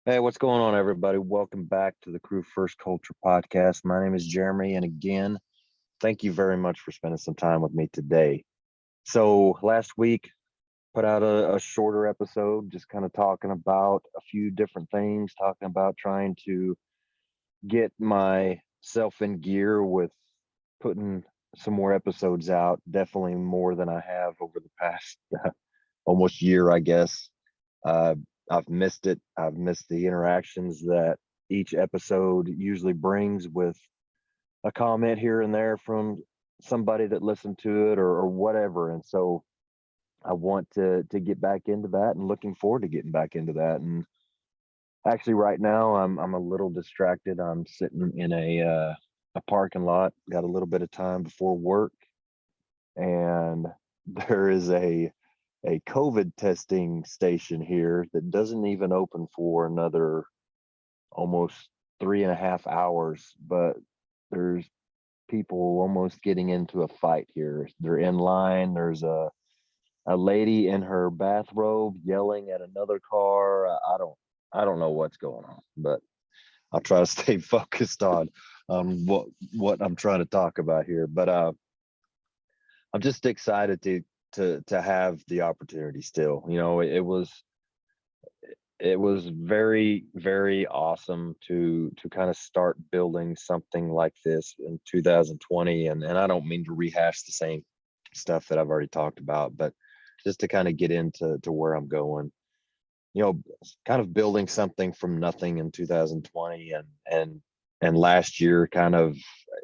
Hey, what's going on, everybody? Welcome back to the Crew First Culture podcast. My name is Jeremy, and again, thank you very much for spending some time with me today. So, last week, put out a shorter episode, just kind of talking about a few different things, talking about trying to get myself in gear with putting some more episodes out, definitely more than I have over the past almost year, I guess. Uh, I've missed it. I've missed the interactions that each episode usually brings with a comment here and there from somebody that listened to it or whatever. And so I want to get back into that and looking forward to getting back into that. And actually, right now I'm a little distracted. I'm sitting in a parking lot, got a little bit of time before work, and there is a COVID testing station here that doesn't even open for another almost 3.5 hours, but there's people almost getting into a fight here. They're in line. There's a lady in her bathrobe yelling at another car. I don't know what's going on, but I'll try to stay focused on what I'm trying to talk about here. But I'm just excited to have the opportunity still. It was very, very awesome to kind of start building something like this in 2020. And I don't mean to rehash the same stuff that I've already talked about, but just to kind of get into where I'm going. Kind of building something from nothing in 2020 and last year kind of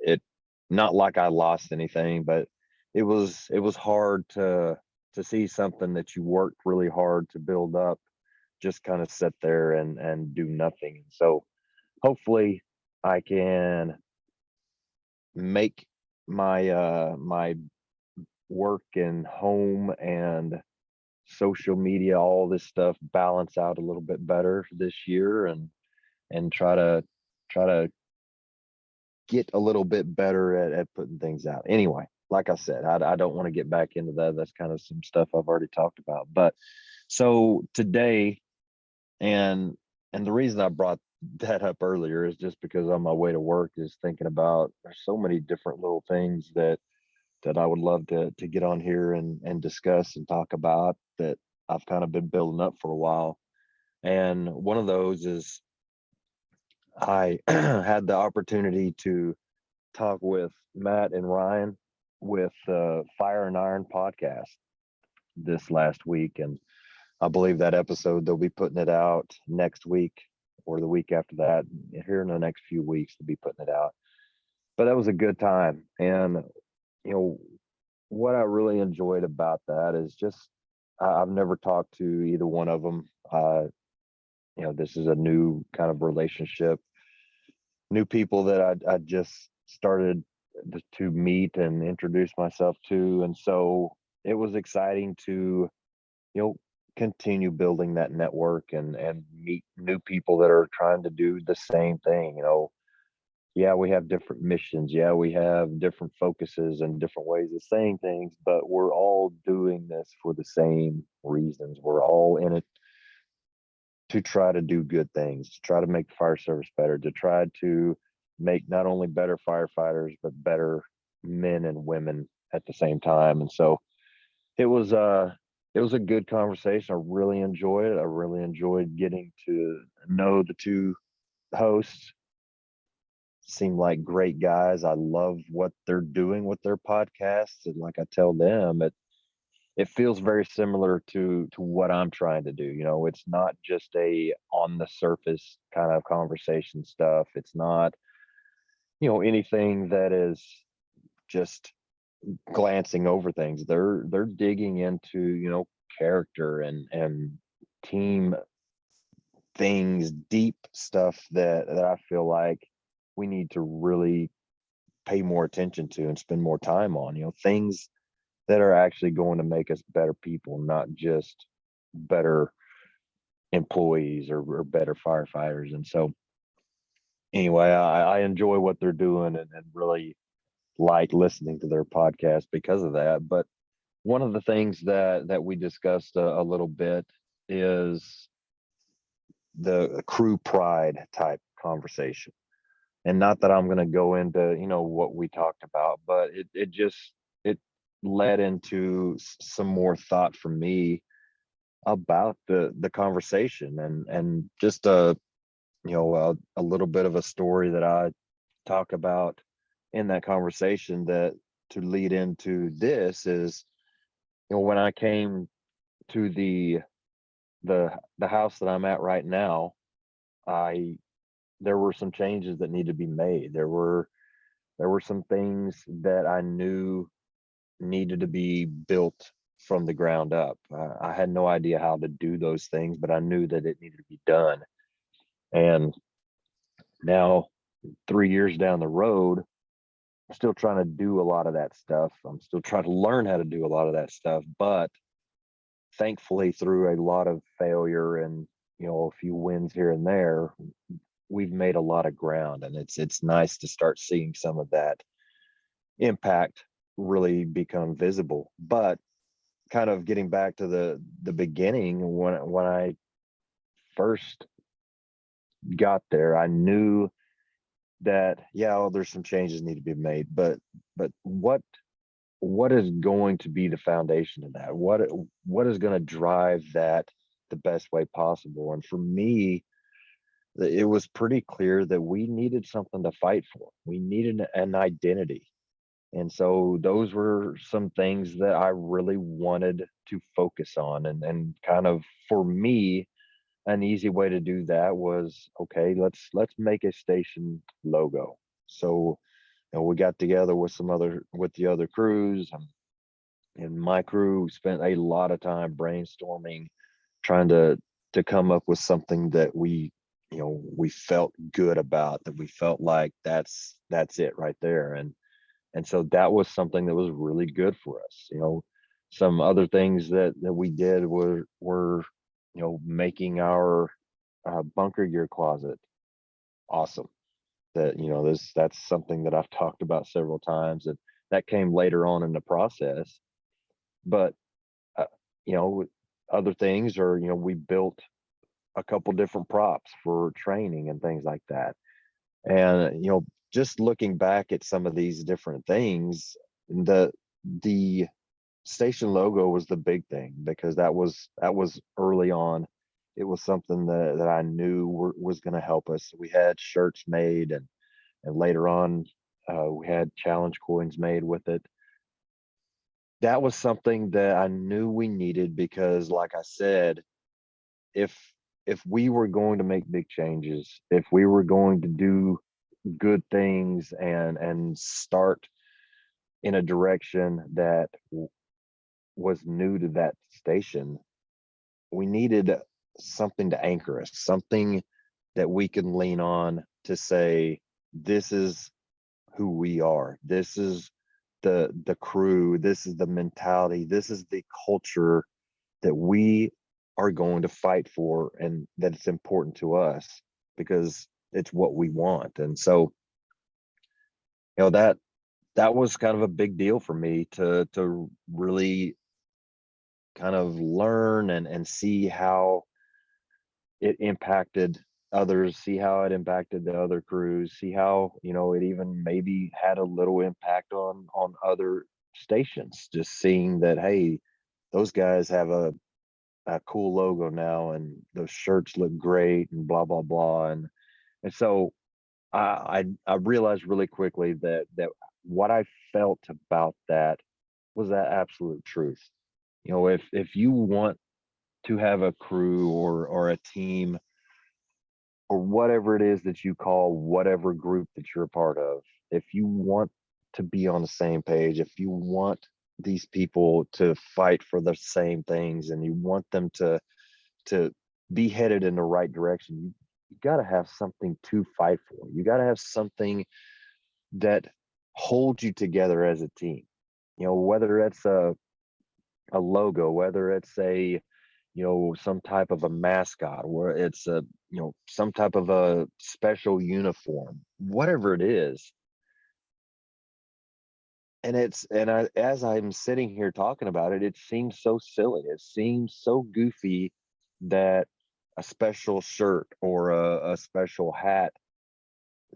it not like I lost anything, but it was hard to see something that you worked really hard to build up just kind of sit there and do nothing. So hopefully I can make my work and home and social media, all this stuff balance out a little bit better this year and try to get a little bit better at putting things out. Anyway, like I said, I don't want to get back into that. That's kind of some stuff I've already talked about. But so today, and and the reason I brought that up earlier is just because on my way to work is thinking about there's so many different little things that I would love to get on here and discuss and talk about that I've kind of been building up for a while. And one of those is I had the opportunity to talk with Matt and Ryan with Fire and Iron podcast this last week. And I believe that episode, they'll be putting it out next week or the week after that. Here in the next few weeks, they'll be putting it out. But that was a good time. And, you know, what I really enjoyed about that is just I've never talked to either one of them. This is a new kind of relationship, new people that I just started to meet and introduce myself to. And so it was exciting to you know continue building that network and meet new people that are trying to do the same thing. Yeah, we have different missions, yeah, we have different focuses and different ways of saying things, but we're all doing this for the same reasons. We're all in it to try to do good things, to try to make the fire service better, to try to make not only better firefighters but better men and women at the same time. And so it was it was a good conversation. I really enjoyed it. I really enjoyed getting to know the two hosts. Seem like great guys. I love what they're doing with their podcasts. And like I tell them, it feels very similar to what I'm trying to do. It's not just a on the surface kind of conversation stuff. It's not, anything that is just glancing over things. They're digging into, character and team things, deep stuff that I feel like we need to really pay more attention to and spend more time on, things that are actually going to make us better people, not just better employees or better firefighters. And so anyway, I enjoy what they're doing and really like listening to their podcast because of that. But one of the things that we discussed a little bit is the crew pride type conversation. And not that I'm going to go into, what we talked about, but it just, it led into some more thought from me about the conversation, and just a little bit of a story that I talk about in that conversation, that to lead into this is, when I came to the house that I'm at right now, I there were some changes that need to be made. There were some things that I knew needed to be built from the ground up. I had no idea how to do those things, but I knew that it needed to be done. And now, 3 years down the road, I'm still trying to do a lot of that stuff. I'm still trying to learn how to do a lot of that stuff, but thankfully, through a lot of failure and, a few wins here and there, we've made a lot of ground, and it's nice to start seeing some of that impact really become visible. But kind of getting back to the beginning, when I first got there, I knew that, yeah, well, there's some changes need to be made, but what is going to be the foundation of that? What is going to drive that the best way possible? And for me, it was pretty clear that we needed something to fight for. We needed an identity. And so those were some things that I really wanted to focus on. And kind of, for me, an easy way to do that was, okay, let's make a station logo. So, we got together with the other crews, and my crew spent a lot of time brainstorming, trying to come up with something that we felt good about, that we felt like that's it right there. And so that was something that was really good for us. Some other things that we did were making our bunker gear closet awesome. That's something that I've talked about several times, and that came later on in the process. But uh, you know other things are, we built a couple different props for training and things like that. And just looking back at some of these different things, the station logo was the big thing, because that was early on. It was something that I knew was going to help us. We had shirts made, and later on, we had challenge coins made with it. That was something that I knew we needed, because, like I said, if if we were going to make big changes, if we were going to do good things, and start in a direction that was new to that station, we needed something to anchor us, something that we can lean on to say, this is who we are. This is the crew. This is the mentality. This is the culture that we are going to fight for, and that it's important to us because it's what we want. And so, that was kind of a big deal for me to really kind of learn and see how it impacted others, see how it impacted the other crews, see how, it even maybe had a little impact on other stations, just seeing that, hey, those guys have a cool logo now, and those shirts look great, and blah blah blah. And so I realized really quickly that what I felt about that was that absolute truth. If you want to have a crew, or a team, or whatever it is that you call whatever group that you're a part of, if you want to be on the same page, if you want these people to fight for the same things, and you want them to be headed in the right direction, you got to have something to fight for. You got to have something that holds you together as a team. Whether it's a logo, whether it's some type of a mascot, or it's some type of a special uniform, whatever it is. As I'm sitting here talking about it, it seems so silly. It seems so goofy that a special shirt or a special hat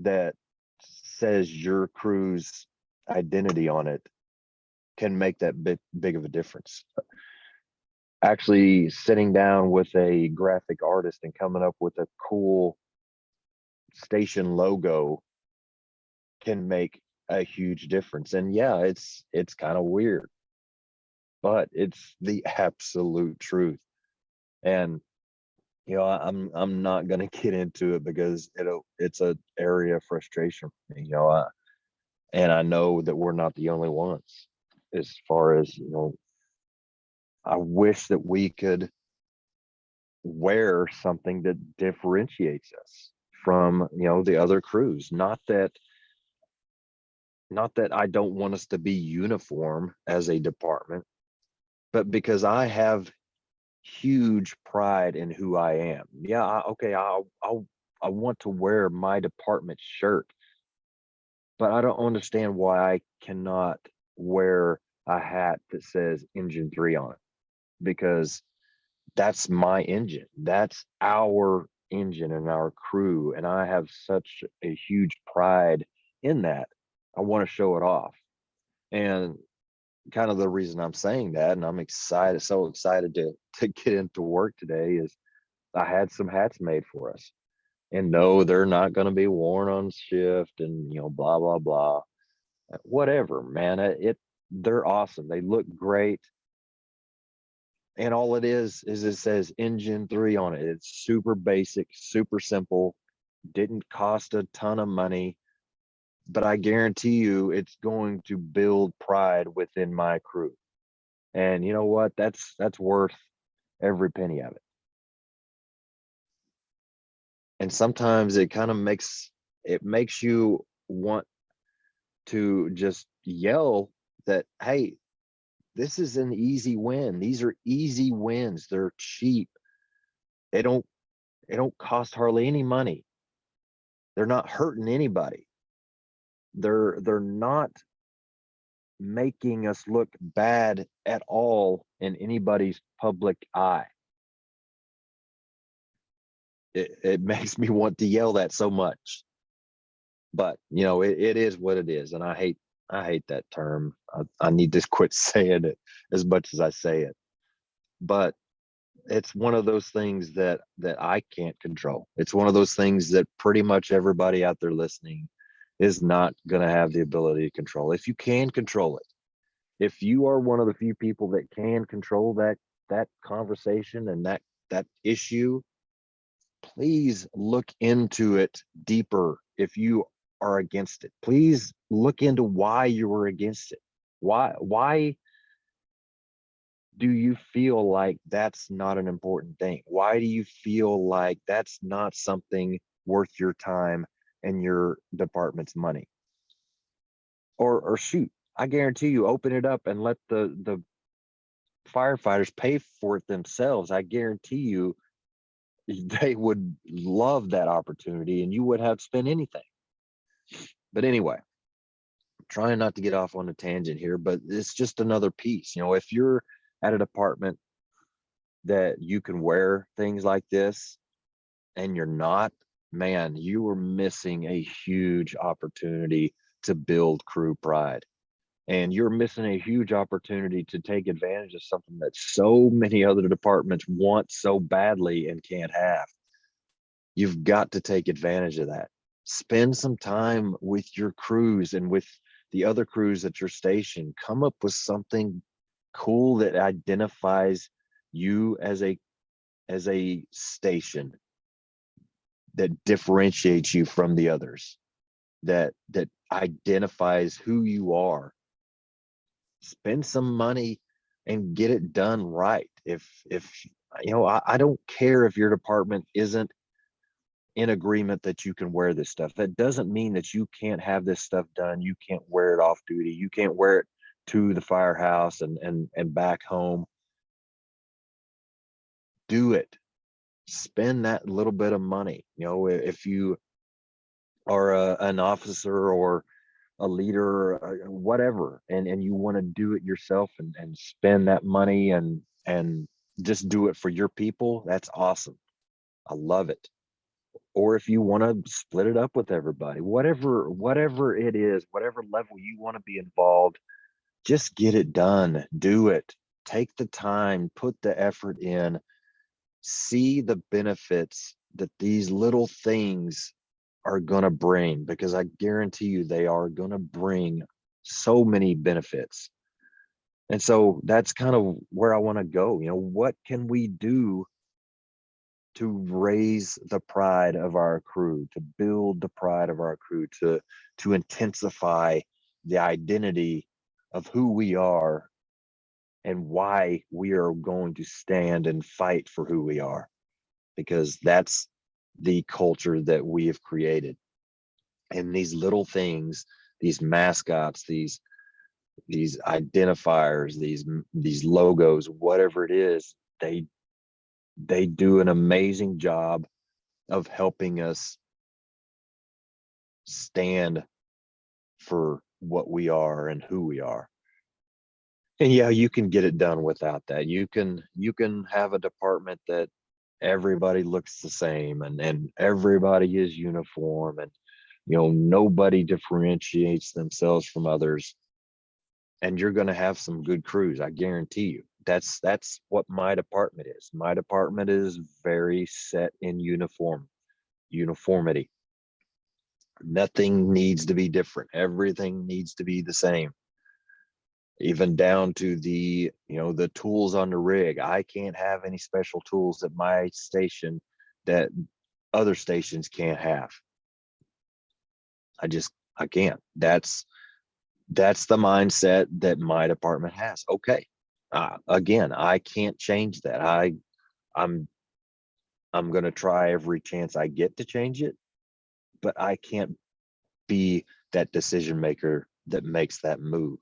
that says your crew's identity on it can make that big of a difference. Actually sitting down with a graphic artist and coming up with a cool station logo can make a huge difference. And yeah, it's kind of weird, but it's the absolute truth. And I'm not gonna get into it because it's a area of frustration for me. And I know that we're not the only ones. As far as I wish that we could wear something that differentiates us from the other crews. Not that I don't want us to be uniform as a department, but because I have huge pride in who I am. Yeah, okay, I want to wear my department shirt, but I don't understand why I cannot wear a hat that says Engine 3 on it, because that's my engine. That's our engine and our crew, and I have such a huge pride in that. I want to show it off. And kind of the reason I'm saying that, and I'm excited, so excited to get into work today, is I had some hats made for us. And no, they're not going to be worn on shift and blah blah blah. Whatever, man. They're awesome. They look great. And all it is it says Engine 3 on it. It's super basic, super simple, didn't cost a ton of money, but I guarantee you it's going to build pride within my crew. And you know what? That's worth every penny of it. And sometimes it makes you want to just yell that, hey, this is an easy win. These are easy wins. They're cheap. They don't cost hardly any money. They're not hurting anybody. They're not making us look bad at all in anybody's public eye. It makes me want to yell that so much. But it is what it is. And I hate that term. I need to quit saying it as much as I say it. But it's one of those things that I can't control. It's one of those things that pretty much everybody out there listening is not going to have the ability to control. If you can control it, if you are one of the few people that can control that conversation and that issue, please look into it deeper. If you are against it, please look into why you were against it. Why do you feel like that's not an important thing? Why do you feel like that's not something worth your time and your department's money? Or shoot, I guarantee you, open it up and let the firefighters pay for it themselves. I guarantee you they would love that opportunity and you wouldn't have to spend anything. But anyway, trying not to get off on a tangent here, but it's just another piece. If you're at a department that you can wear things like this and you're not, man, you are missing a huge opportunity to build crew pride. And you're missing a huge opportunity to take advantage of something that so many other departments want so badly and can't have. You've got to take advantage of that. Spend some time with your crews and with the other crews at your station. Come up with something cool that identifies you as a station, that differentiates you from the others, that identifies who you are. Spend some money and get it done right. If I don't care if your department isn't in agreement that you can wear this stuff. That doesn't mean that you can't have this stuff done. You can't wear it off duty. You can't wear it to the firehouse and back home. Do it. Spend that little bit of money. If you are an officer or a leader or whatever, and you want to do it yourself and spend that money and just do it for your people, that's awesome. I love it. Or if you want to split it up with everybody, whatever it is, whatever level you want to be involved, just get it done. Do it. Take the time, put the effort in, see the benefits that these little things are going to bring, because I guarantee you they are going to bring so many benefits. And so that's kind of where I want to go. What can we do to raise the pride of our crew, to build the pride of our crew, to intensify the identity of who we are and why we are going to stand and fight for who we are, because that's the culture that we have created. And these little things, these mascots, these identifiers, these logos, whatever it is, they do an amazing job of helping us stand for what we are and who we are. And yeah, you can get it done without that. You can have a department that everybody looks the same, and everybody is uniform, and nobody differentiates themselves from others, and you're going to have some good crews. I guarantee you. That's what my department is. My department is very set in uniformity. Nothing needs to be different. Everything needs to be the same, even down to the tools on the rig. I can't have any special tools at my station that other stations can't have. I can't. That's the mindset that my department has. Okay. Again, I can't change that. I'm I'm going to try every chance I get to change it, but I can't be that decision maker that makes that move.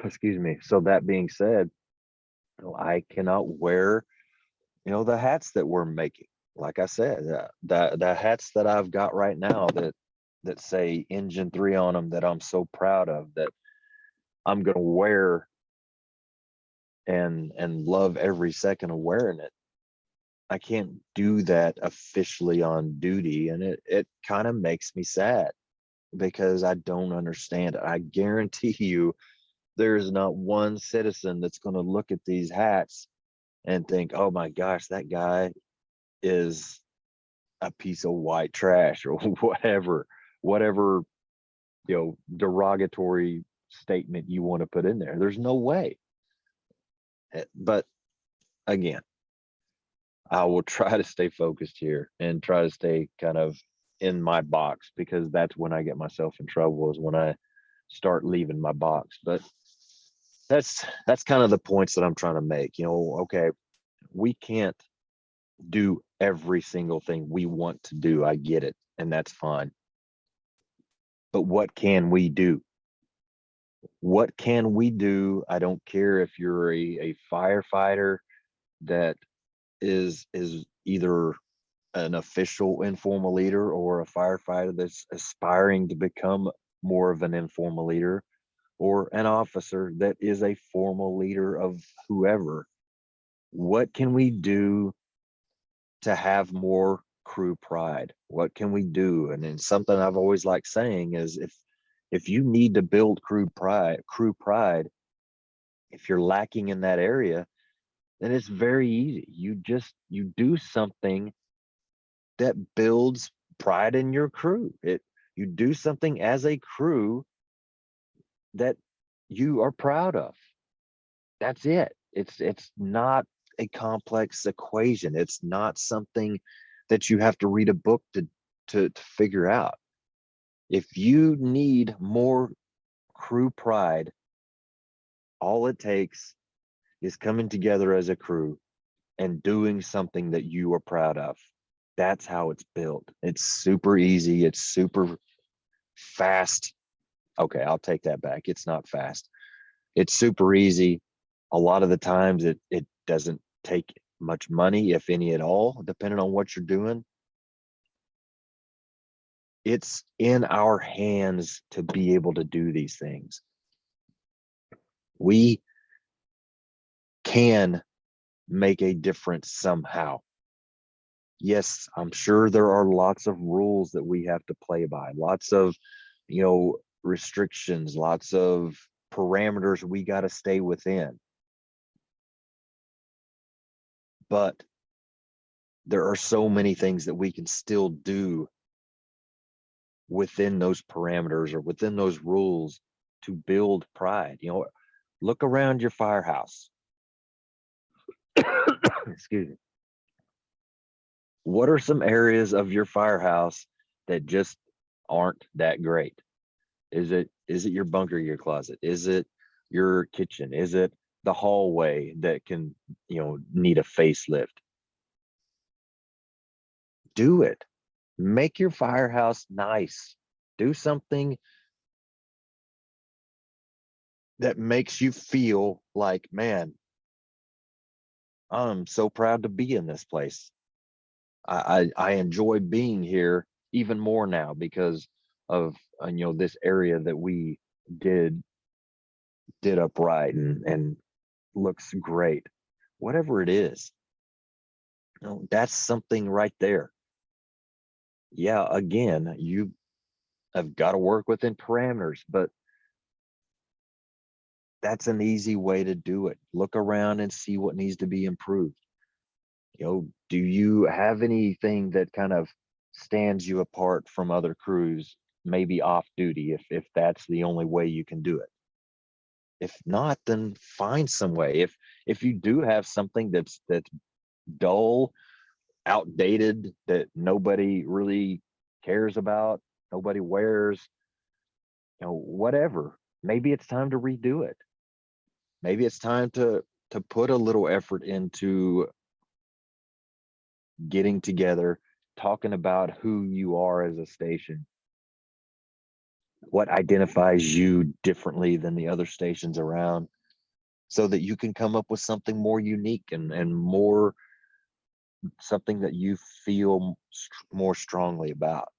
Excuse me. So that being said, I cannot wear, the hats that we're making. Like I said, the hats that I've got right now that say Engine 3 on them, that I'm so proud of, that I'm going to wear and love every second of wearing it. I can't do that officially on duty, and it kind of makes me sad because I don't understand it. I guarantee you there is not one citizen that's going to look at these hats and think, "Oh my gosh, that guy is a piece of white trash," or whatever derogatory statement you want to put in there. There's no way. But again, I will try to stay focused here and try to stay kind of in my box, because that's when I get myself in trouble, is when I start leaving my box. But that's kind of the points that I'm trying to make. Okay, we can't do every single thing we want to do. I get it, and that's fine. But what can we do? What can we do? I don't care if you're a firefighter that is either an official informal leader, or a firefighter that's aspiring to become more of an informal leader, or an officer that is a formal leader of whoever. What can we do to have more crew pride? What can we do? And then something I've always liked saying is, if you need to build crew pride, if you're lacking in that area, then it's very easy. You do something that builds pride in your crew. You do something as a crew that you are proud of. That's it. It's not a complex equation. It's not something that you have to read a book to figure out. If you need more crew pride, all it takes is coming together as a crew and doing something that you are proud of. That's how it's built. It's super easy. It's super fast. Okay, I'll take that back. It's not fast. It's super easy. A lot of the times it doesn't take much money, if any at all, depending on what you're doing. It's in our hands to be able to do these things. We can make a difference somehow. Yes, I'm sure there are lots of rules that we have to play by, lots of, restrictions, lots of parameters we got to stay within. But there are so many things that we can still do within those parameters or within those rules to build pride. Look around your firehouse. Excuse me. What are some areas of your firehouse that just aren't that great? Is it your bunker gear closet? Is it your kitchen? Is it the hallway that can, need a facelift? Do it. Make your firehouse nice. Do something that makes you feel like, man, I'm so proud to be in this place. I enjoy being here even more now because of this area that we did did upright and looks great. Whatever it is, that's something right there. Yeah, again, you have got to work within parameters, but that's an easy way to do it. Look around and see what needs to be improved. Do you have anything that kind of stands you apart from other crews, maybe off duty, if that's the only way you can do it? If not, then find some way. If you do have something that's dull, outdated, that nobody really cares about, nobody wears, whatever, maybe it's time to redo it. Maybe it's time to put a little effort into getting together, talking about who you are as a station, what identifies you differently than the other stations around, so that you can come up with something more unique and more something that you feel more strongly about.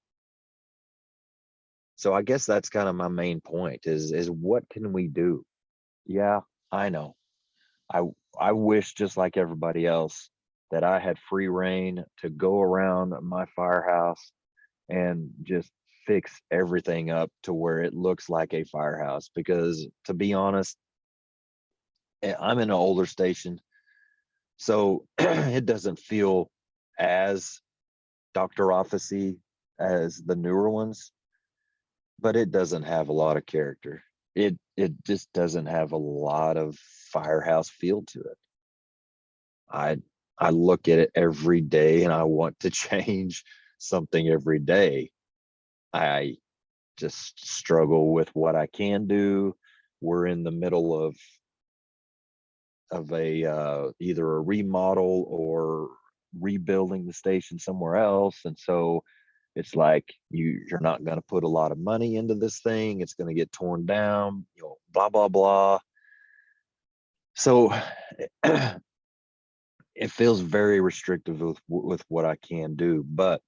So I guess that's kind of my main point is what can we do? Yeah, I know. I I wish, just like everybody else, that I had free reign to go around my firehouse and just fix everything up to where it looks like a firehouse. Because to be honest, I'm in an older station, so it doesn't feel as doctor officey as the newer ones, but it doesn't have a lot of character. It just doesn't have a lot of firehouse feel to it. I I look at it every day and I want to change something every day. I just struggle with what I can do. We're in the middle of a either a remodel or rebuilding the station somewhere else, and so it's like you're not going to put a lot of money into this thing. It's going to get torn down, blah blah blah. So it feels very restrictive with what I can do, but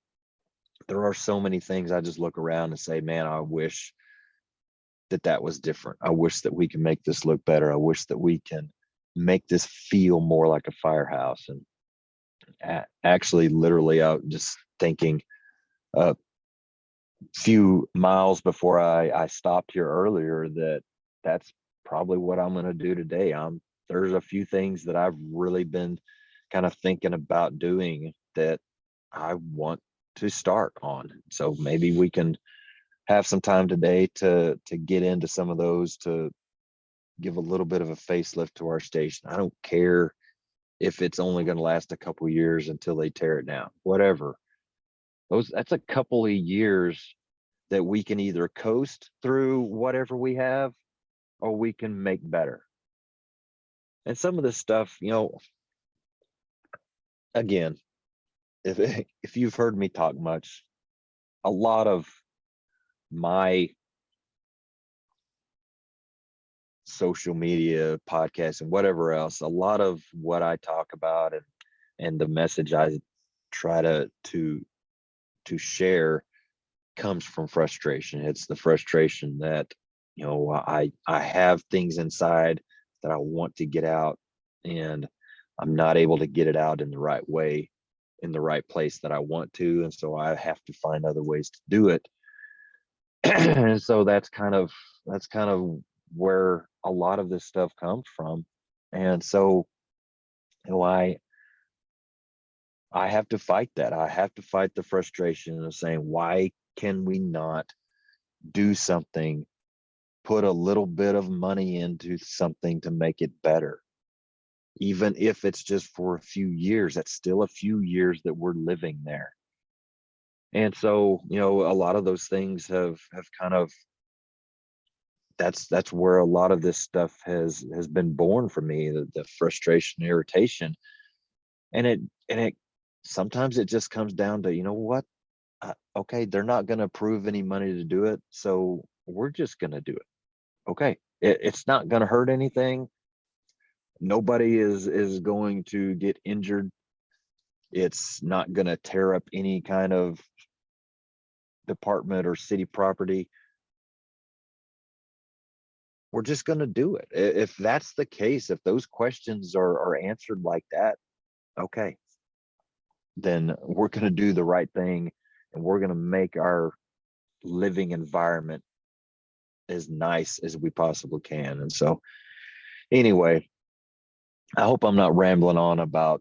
there are so many things I just look around and say, man, I wish that was different. I wish that we can make this look better. I wish that we can make this feel more like a firehouse. And actually, literally, I was just thinking a few miles before I stopped here earlier that that's probably what I'm going to do today. There's a few things that I've really been kind of thinking about doing that I want to start on. So maybe we can have some time today to get into some of those, to give a little bit of a facelift to our station. I don't care if it's only going to last a couple years until they tear it down. Whatever. That's a couple of years that we can either coast through whatever we have or we can make better. And some of this stuff, again, if if you've heard me talk much, a lot of my social media, podcasts, and whatever else, a lot of what I talk about and the message I try to share comes from frustration. It's the frustration that I have things inside that I want to get out, and I'm not able to get it out in the right way. in the right place that I want to. And so I have to find other ways to do it. And so that's kind of where a lot of this stuff comes from. And so, you know, I have to fight that. I have to fight the frustration of saying, why can we not do something, put a little bit of money into something to make it better? Even if it's just for a few years, that's still a few years that we're living there. And so, you know, a lot of those things have kind of, that's where a lot of this stuff has been born for me, the frustration, irritation. And it sometimes it just comes down to, you know what, okay, they're not going to approve any money to do it, so we're just going to do it. Okay, it's not going to hurt anything. Nobody is going to get injured. It's not going to tear up any kind of department or city property. We're just going to do it. If that's the case, if those questions are answered like that, okay, then we're going to do the right thing, and we're going to make our living environment as nice as we possibly can. And so, anyway, I hope I'm not rambling on about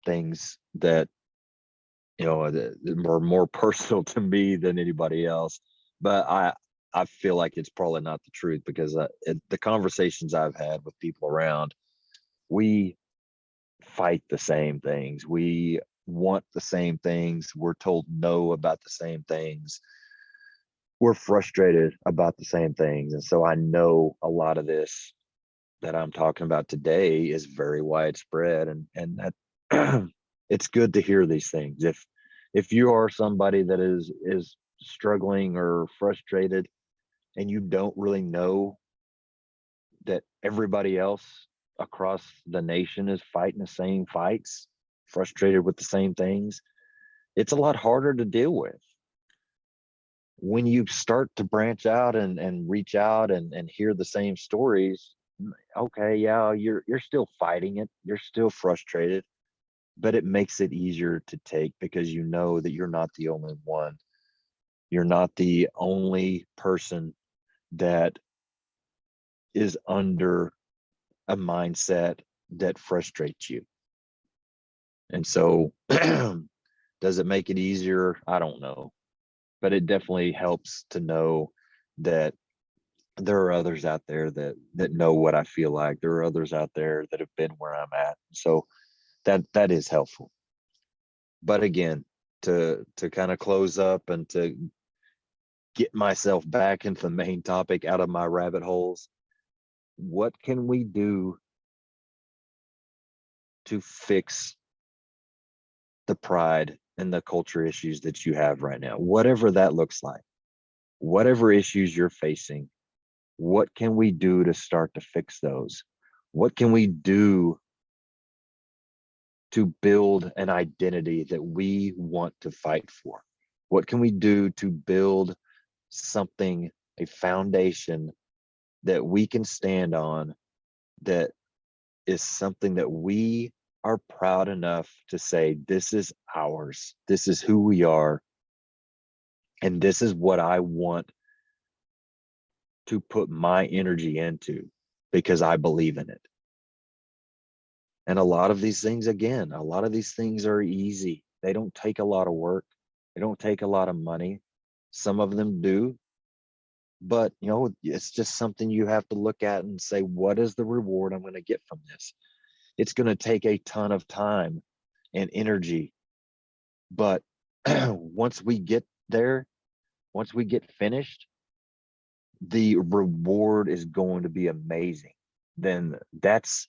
things that, you know, that are more personal to me than anybody else. But I feel like it's probably not the truth, because the conversations I've had with people around, we fight the same things. We want the same things. We're told no about the same things. We're frustrated about the same things. And so I know a lot of this that I'm talking about today is very widespread, and that it's good to hear these things. If you are somebody that is struggling or frustrated, and you don't really know that everybody else across the nation is fighting the same fights, frustrated with the same things, it's a lot harder to deal with. When you start to branch out and reach out and hear the same stories, okay, yeah, you're still fighting it, you're still frustrated, but it makes it easier to take, because you know that you're not the only one. You're not the only person that is under a mindset that frustrates you. And so, does it make it easier? I don't know. But it definitely helps to know that there are others out there that know what I feel like. There are others out there that have been where I'm at. So that is helpful. But again, to kind of close up and to get myself back into the main topic, out of my rabbit holes, what can we do to fix the pride and the culture issues that you have right now? Whatever that looks like, whatever issues you're facing, what can we do to start to fix those? What can we do to build an identity that we want to fight for? What can we do to build something, a foundation that we can stand on, that is something that we are proud enough to say, this is ours, this is who we are, and this is what I want to put my energy into, because I believe in it. And a lot of these things, again, a lot of these things are easy. They don't take a lot of work. They don't take a lot of money. Some of them do, but you know, it's just something you have to look at and say, what is the reward I'm going to get from this? It's going to take a ton of time and energy, but once we get there, once we get finished, the reward is going to be amazing. Then that's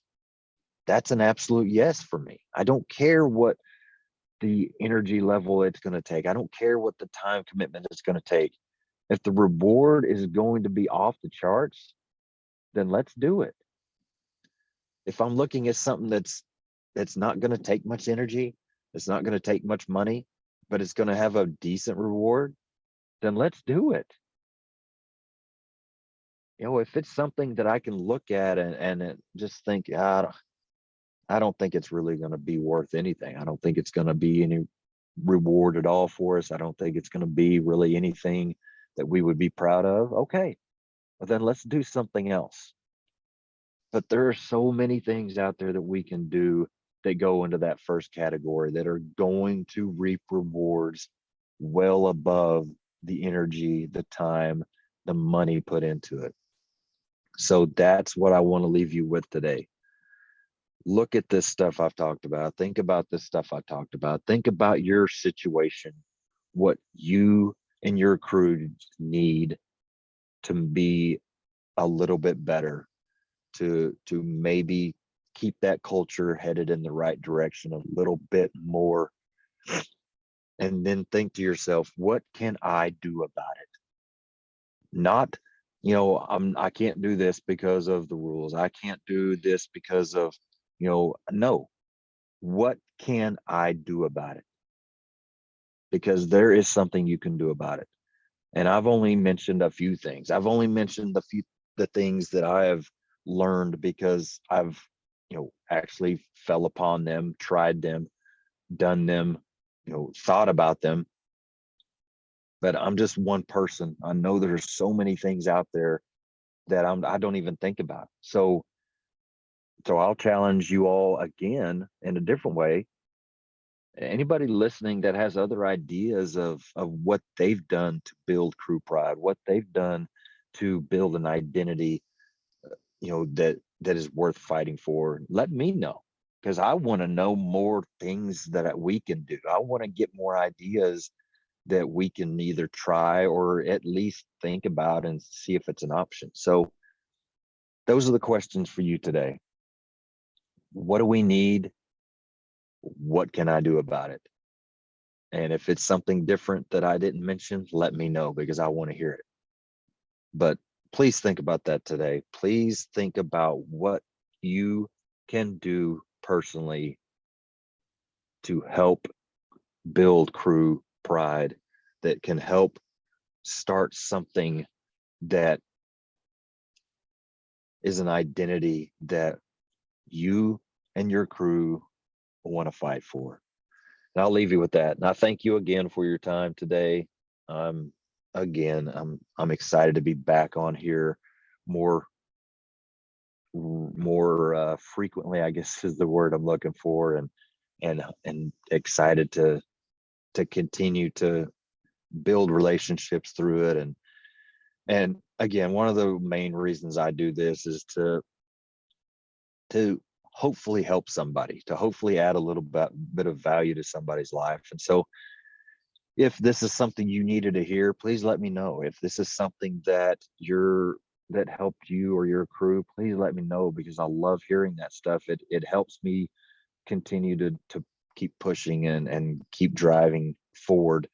an absolute yes for me. I don't care what the energy level it's going to take. I don't care what the time commitment it's going to take. If the reward is going to be off the charts, then let's do it. If I'm looking at something that's not going to take much energy, it's not going to take much money, but it's going to have a decent reward, then let's do it. You know, if it's something that I can look at and just think, I don't think it's really going to be worth anything. I don't think it's going to be reward at all for us. I don't think it's going to be really anything that we would be proud of. Okay, well then let's do something else. But there are so many things out there that we can do that go into that first category that are going to reap rewards well above the energy, the time, the money put into it. So that's what I want to leave you with today. Look at this stuff I've talked about. Think about this stuff I talked about. Think about your situation, what you and your crew need to be a little bit better, to maybe keep that culture headed in the right direction a little bit more. And then think to yourself, what can I do about it? Not, I can't do this because of the rules. I can't do this because of, no. What can I do about it? Because there is something you can do about it. And I've only mentioned a few things. I've only mentioned the things that I have learned because I've, actually fell upon them, tried them, done them, thought about them. But I'm just one person. I know there's so many things out there that I don't even think about. So I'll challenge you all again in a different way. Anybody listening that has other ideas of what they've done to build crew pride, what they've done to build an identity, that is worth fighting for, let me know, because I want to know more things that we can do. I want to get more ideas that we can either try or at least think about and see if it's an option. So those are the questions for you today. What do we need? What can I do about it? And if it's something different that I didn't mention, let me know, because I want to hear it. But please think about that today. Please think about what you can do personally to help build crew pride, that can help start something that is an identity that you and your crew want to fight for. And I'll leave you with that. And I thank you again for your time today. Again, I'm excited to be back on here more frequently, I guess is the word I'm looking for, and excited to continue to build relationships through it. And again, one of the main reasons I do this is to hopefully help somebody, to hopefully add a little bit of value to somebody's life. And so if this is something you needed to hear, please let me know. If this is something that helped you or your crew, please let me know, because I love hearing that stuff. It helps me continue to keep pushing and keep driving forward.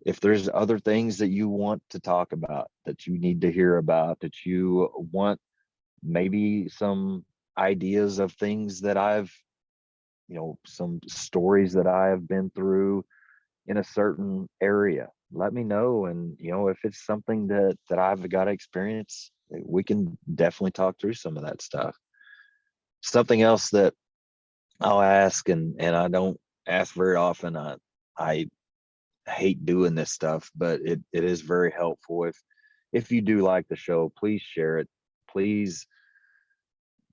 If there's other things that you want to talk about, that you need to hear about, that you want maybe some ideas of things that I've, some stories that I have been through in a certain area, let me know. And if it's something that I've got to experience, we can definitely talk through some of that stuff. Something else that I'll ask, and I don't ask very often, I hate doing this stuff, but it is very helpful. If you do like the show, please share it. Please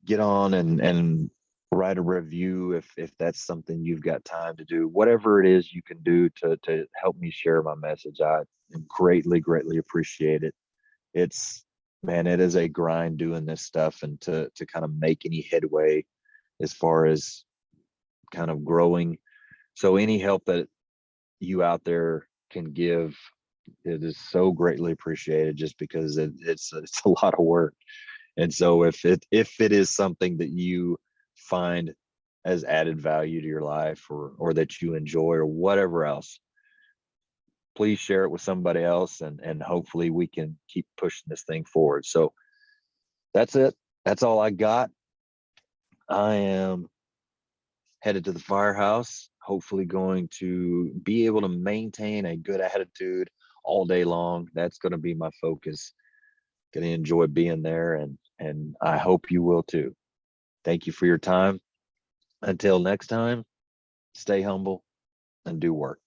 get on and write a review if that's something you've got time to do. Whatever it is you can do to help me share my message, I greatly appreciate it. It's, man, it is a grind doing this stuff, and to kind of make any headway as far as kind of growing. So any help that you out there can give, it is so greatly appreciated, just because it's a lot of work. And so if it is something that you find as added value to your life, or that you enjoy, or whatever else, please share it with somebody else, and hopefully we can keep pushing this thing forward. So that's it. That's all I got. I am headed to the firehouse, hopefully going to be able to maintain a good attitude all day long. That's going to be my focus. Going to enjoy being there, and I hope you will too. Thank you for your time. Until next time, stay humble, and do work.